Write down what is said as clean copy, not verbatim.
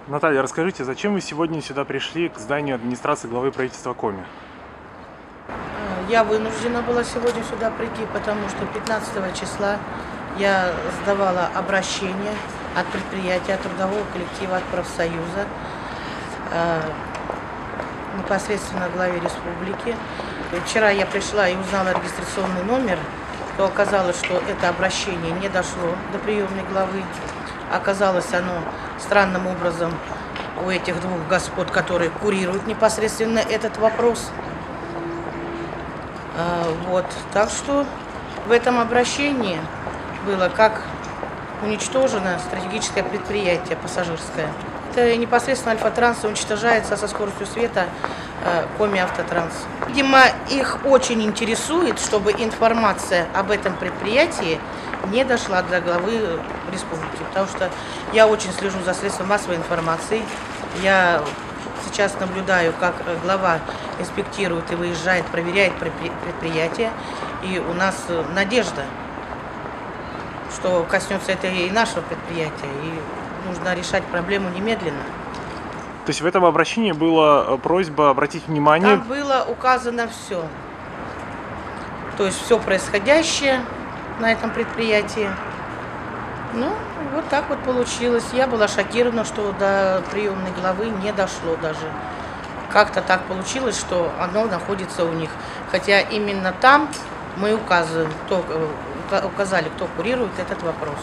Наталья, расскажите, зачем вы сегодня сюда пришли к зданию администрации главы правительства Коми? Я вынуждена была сегодня сюда прийти, потому что 15 числа я сдавала обращение от предприятия, от трудового коллектива, от профсоюза непосредственно главе республики. Вчера я пришла и узнала регистрационный номер, то оказалось, что это обращение не дошло до приемной главы. Оказалось оно странным образом у этих двух господ, которые курируют непосредственно этот вопрос. Так что в этом обращении было как уничтожено стратегическое предприятие пассажирское. Это непосредственно Альфа-Транс уничтожается со скоростью света Коми Автотранс. Видимо, их очень интересует, чтобы информация об этом предприятии не дошла до главы республики, потому что я очень слежу за средствами массовой информации. Я сейчас наблюдаю, как глава инспектирует и выезжает, проверяет предприятие. И у нас надежда, что коснется это и нашего предприятия. И нужно решать проблему немедленно. То есть в этом обращении была просьба обратить внимание... Там было указано все. То есть все происходящее на этом предприятии. Ну, вот так вот получилось. Я была шокирована, что до приемной главы не дошло даже. Как-то так получилось, что оно находится у них. Хотя именно там мы указываем, указали, кто курирует этот вопрос.